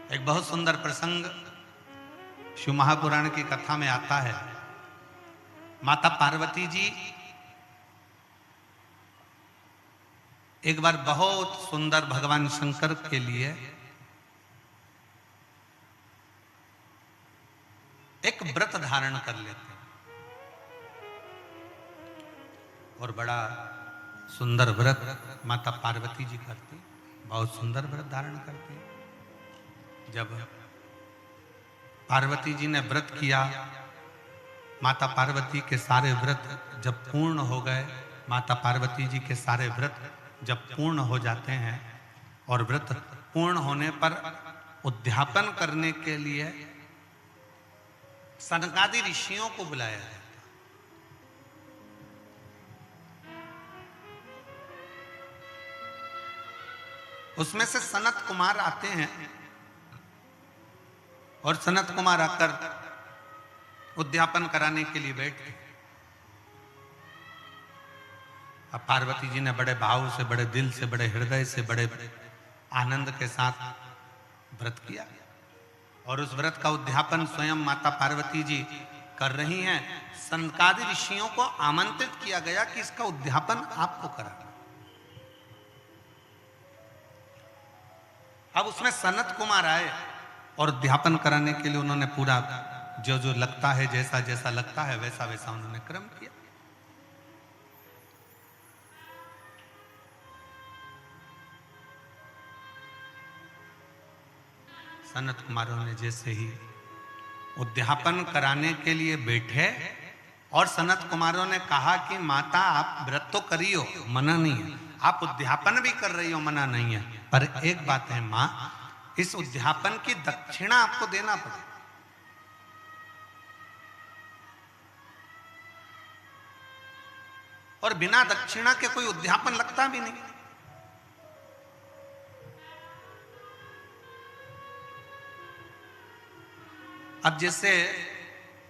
एक बहुत सुंदर प्रसंग शिव महापुराण की कथा में आता है। माता पार्वती जी एक बार बहुत सुंदर भगवान शंकर के लिए एक व्रत धारण कर लेते हैं और बड़ा सुंदर व्रत माता पार्वती जी करती, बहुत सुंदर व्रत धारण करती। जब पार्वती जी ने व्रत किया, माता पार्वती के सारे व्रत जब पूर्ण हो गए, माता पार्वती जी के सारे व्रत जब पूर्ण हो जाते हैं और व्रत पूर्ण होने पर उद्यापन करने के लिए सनकादि ऋषियों को बुलाया जाता। उसमें से सनत कुमार आते हैं और सनत कुमार आकर उद्यापन कराने के लिए बैठे। अब पार्वती जी ने बड़े भाव से, बड़े दिल से, बड़े हृदय से, बड़े आनंद के साथ व्रत किया और उस व्रत का उद्यापन स्वयं माता पार्वती जी कर रही हैं। सनकादि ऋषियों को आमंत्रित किया गया कि इसका उद्यापन आपको कराना। अब उसमें सनत कुमार आए और उद्यापन कराने के लिए उन्होंने पूरा जो जो लगता है, जैसा जैसा लगता है वैसा वैसा उन्होंने क्रम किया। सनत कुमारों ने जैसे ही उद्यापन कराने के लिए बैठे और सनत कुमारों ने कहा कि माता आप व्रत तो करियो, मना नहीं है, आप उद्यापन भी कर रही हो, मना नहीं है, पर एक बात है मां, इस उद्यापन की दक्षिणा आपको देना पड़ेगा। और बिना दक्षिणा के कोई उद्यापन लगता भी नहीं। अब जैसे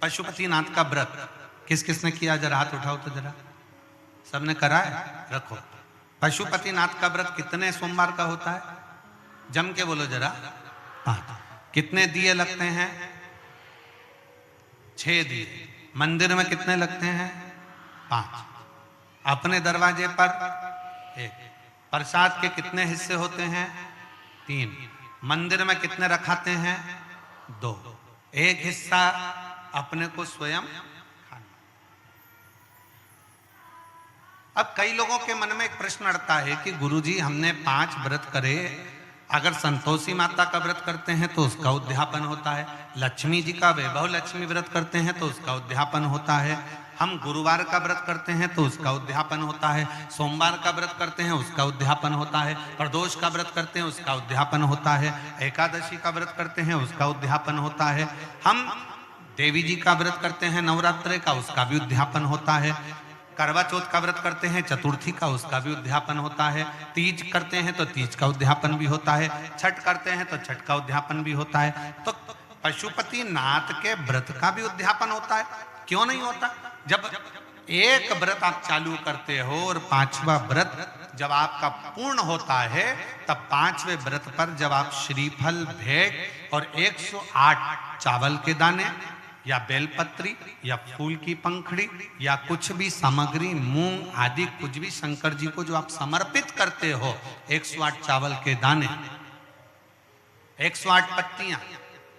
पशुपतिनाथ का व्रत किस किसने किया, जरा हाथ उठाओ तो जरा। सबने करा है? रखो। पशुपतिनाथ का व्रत कितने सोमवार का होता है? जम के बोलो जरा। 5। कितने दिए लगते हैं? 6 दिए। मंदिर में कितने लगते हैं? 5। अपने दरवाजे पर 1। प्रसाद के कितने हिस्से होते हैं? 3। मंदिर में कितने रखाते हैं? 2। एक हिस्सा अपने को स्वयं खाना। अब कई लोगों के मन में एक प्रश्न अड़ता है कि गुरुजी हमने 5 व्रत करे, अगर संतोषी माता का व्रत करते हैं तो उसका उद्यापन होता है, लक्ष्मी जी का वैभव लक्ष्मी व्रत करते हैं तो उसका उद्यापन होता है, हम गुरुवार का व्रत करते हैं तो उसका उद्यापन होता है, सोमवार का व्रत करते हैं उसका उद्यापन होता है, प्रदोष का व्रत करते हैं उसका उद्यापन होता है, एकादशी का व्रत करते हैं उसका उद्यापन होता है, हम देवी जी का व्रत करते हैं नवरात्रे का, उसका भी उद्यापन होता है, करवा चौथ का व्रत करते हैं चतुर्थी का, उसका भी उद्यापन होता है, तीज करते हैं तो तीज का उद्यापन भी होता है, छठ करते हैं तो छठ का उद्यापन भी होता है। तो पशुपतिनाथ के व्रत का भी उद्यापन होता है, क्यों नहीं होता? जब एक व्रत आप चालू करते हो और 5वां व्रत जब आपका पूर्ण होता है, तब 5वें व्रत पर जब आप श्रीफल, भेंट और 108 चावल के दाने या बेलपत्री या फूल की पंखड़ी या कुछ भी सामग्री, मूंग आदि कुछ भी शंकर जी को जो आप समर्पित करते हो, 108 चावल के दाने, 108 पत्तियां,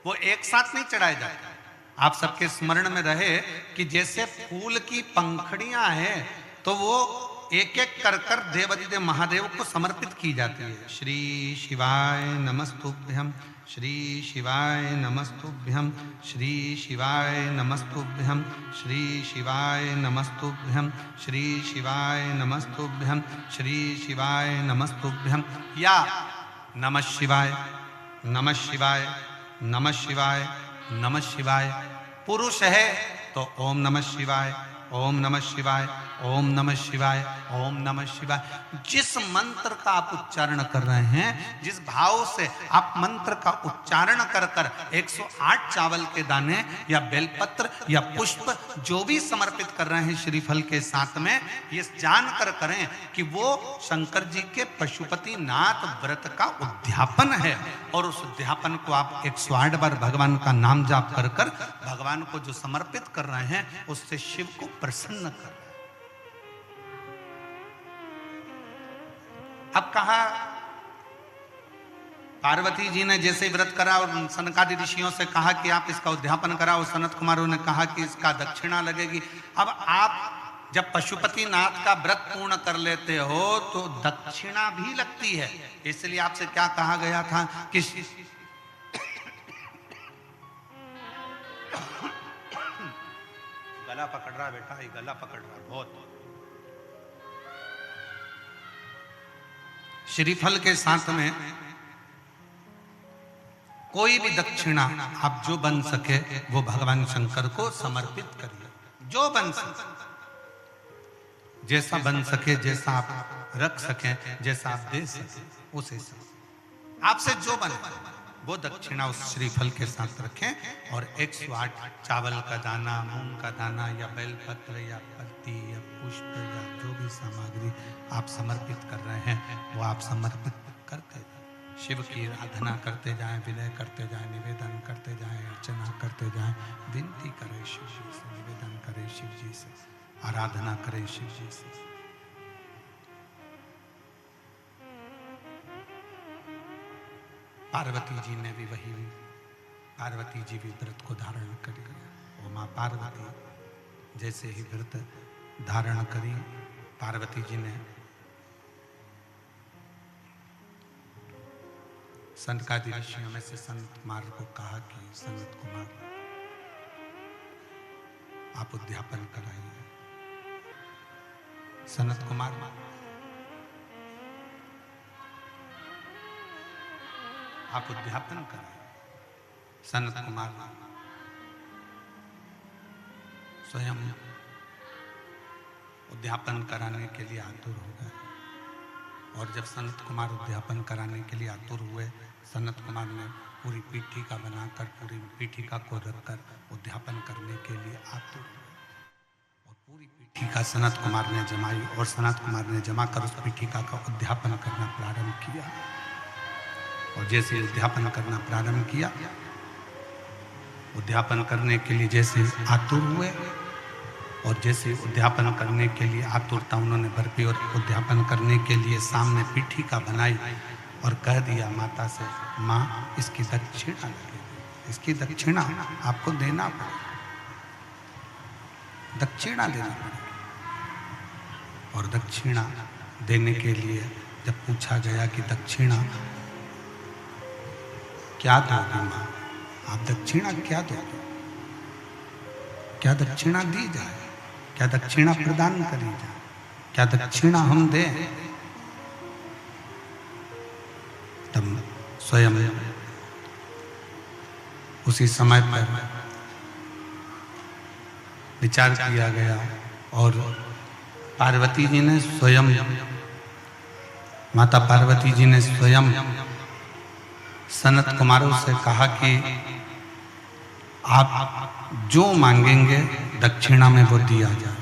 वो एक साथ नहीं चढ़ाए जाते। आप सबके स्मरण में रहे कि जैसे फूल की पंखड़ियां हैं तो वो एक एक कर कर देवाधिदेव महादेव को समर्पित की जाती है। श्री शिवाय नमस्तुभ्यं, श्री शिवाय नमस्तुभ्यं, श्री शिवाय नमस्तुभ्यं, श्री शिवाय नमस्तुभ्यं, श्री शिवाय नमस्तुभ्यं, श्री शिवाय नमस्तुभ्यं, या नमः शिवाय, नमः शिवाय, नमः शिवाय, नमः शिवाय। पुरुष है तो ओम नमः शिवाय, ओम नमः शिवाय, ओम नमः शिवाय, ओम नमः शिवाय। जिस मंत्र का आप उच्चारण कर रहे हैं, जिस भाव से आप मंत्र का उच्चारण कर कर 108 चावल के दाने या बेलपत्र या पुष्प जो भी समर्पित कर रहे हैं श्रीफल के साथ में, ये जानकर करें कि वो शंकर जी के पशुपति नाथ व्रत का उद्यापन है। और उस उद्यापन को आप 108 बार भगवान का नाम जाप कर कर भगवान को जो समर्पित कर रहे हैं, उससे शिव को प्रसन्न कर। अब कहा पार्वती जी ने जैसे व्रत करा और सनकादि ऋषियों से कहा कि आप इसका उद्यापन कराओ, सनत कुमारों ने कहा कि इसका दक्षिणा लगेगी। अब आप जब पशुपति नाथ का व्रत पूर्ण कर लेते हो तो दक्षिणा भी लगती है। इसलिए आपसे क्या कहा गया था कि गला पकड़ रहा बेटा, ये गला पकड़ रहा बहुत। श्रीफल के साथ में कोई भी दक्षिणा आप जो बन सके वो भगवान शंकर को समर्पित करिए, जो बन सके, जैसा बन सके, जैसा आप रख सके, जैसा आप दे सके, उसे आपसे जो बने वो दक्षिणा उस श्रीफल के साथ रखें। और 108 चावल का दाना, मूंग का दाना या बेलपत्र या पत्ती या पुष्प या जो भी सामग्री आप समर्पित कर रहे हैं वो आप समर्पित करते जाएं, शिव की आराधना करते जाएं, विनय करते जाएं, निवेदन करते जाएं, अर्चना करते जाएं, विनती करें शिव जी से, निवेदन करें शिव जी से, आराधना करें शिव जी से। पार्वती जी ने भी पार्वती जी भी व्रत को धारण कर लिया। वो माँ पार्वती जैसे ही व्रत धारण करी, पार्वती जी ने सनकादि ऋषियों में से संत कुमार को कहा कि संत कुमार आप उद्यापन कराइए। सनत कुमार आप उद्यापन कराइए। सनत कुमार स्वयं उद्यापन कराने के लिए आतुर हो गए। और जब सनत कुमार उद्यापन कराने के लिए आतुर हुए, सनत कुमार ने पूरी पीठिका बनाकर, पूरी पीठिका को रखकर उद्यापन करने के लिए आतुर हुए। और पूरी पीठिका सनत कुमार ने जमाई और सनत कुमार ने जमा कर उस पीठिका का उद्यापन करना प्रारंभ किया। और जैसे उद्यापन करना प्रारंभ किया, उद्यापन करने के लिए जैसे आतुर हुए और जैसे उद्यापन करने के लिए आतुरता उन्होंने बरपी और उद्यापन करने के लिए सामने पीठिका बनाई और कह दिया माता से, माँ इसकी दक्षिणा लगेगी, इसकी दक्षिणा आपको देना पड़ेगा, दक्षिणा देना पड़ेगी। और दक्षिणा देने के लिए जब पूछा गया कि दक्षिणा क्या दोगे माँ, आप दक्षिणा क्या दोगे, क्या दक्षिणा दी जाए, क्या दक्षिणा प्रदान करी जाए, क्या दक्षिणा हम दें। तब स्वयं उसी समय पर विचार किया गया और पार्वती जी ने स्वयं, माता पार्वती जी ने स्वयं सनत कुमारों से कहा कि आप जो मांगेंगे दक्षिणा में वो दिया जाए,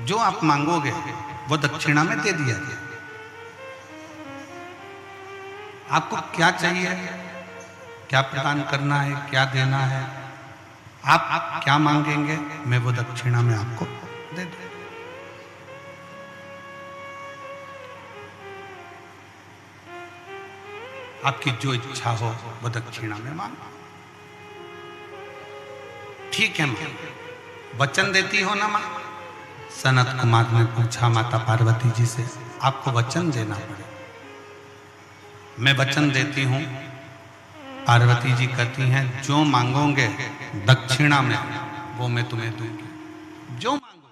जो आप मांगोगे वो दक्षिणा में दे दिया जाए। आपको क्या चाहिए, क्या प्रदान करना है, क्या देना है, आप क्या मांगेंगे मैं वो दक्षिणा में आपको दे दूं। आपकी जो इच्छा हो वो दक्षिणा में मांगो। ठीक है मां, वचन देती हो ना मां? सनत कुमार ने पूछा माता पार्वती जी से, आपको वचन देना पड़े। मैं वचन देती हूं। पार्वती जी कहती हैं, जो मांगोगे दक्षिणा में वो मैं तुम्हें दूंगी, जो मांगो।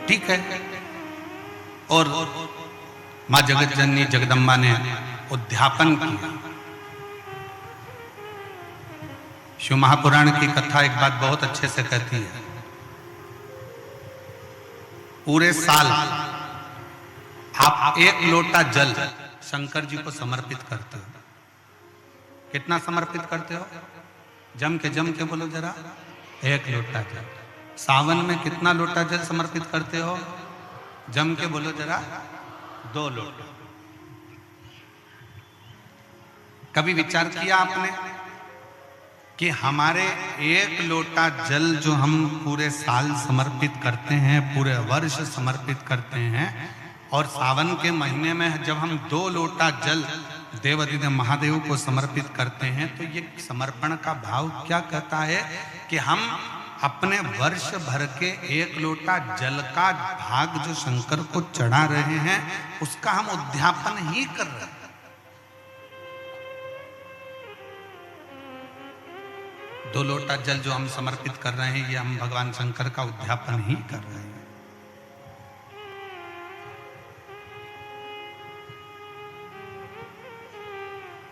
ठीक है। और मां जगत जननी जगदम्बा ने उद्यापन किया शिव महापुराण की कथा एक बात बहुत अच्छे से कहती है। पूरे साल आप एक लोटा जल शंकर जी को समर्पित करते हो। कितना समर्पित करते हो? जम के बोलो जरा। एक लोटा जल। सावन में कितना लोटा जल समर्पित करते हो? जम के बोलो जरा। 2 लोटा। कभी विचार किया आपने कि हमारे एक लोटा जल जो हम पूरे साल समर्पित करते हैं, पूरे वर्ष समर्पित करते हैं, और सावन के महीने में जब हम 2 लोटा जल देवाधिदेव महादेव को समर्पित करते हैं, तो ये समर्पण का भाव क्या कहता है कि हम अपने वर्ष भर के 1 लोटा जल का भाग जो शंकर को चढ़ा रहे हैं, उसका हम उद्यापन ही कर रहे हैं। 2 लोटा जल जो हम समर्पित कर रहे हैं, ये हम भगवान शंकर का उद्यापन ही कर रहे हैं।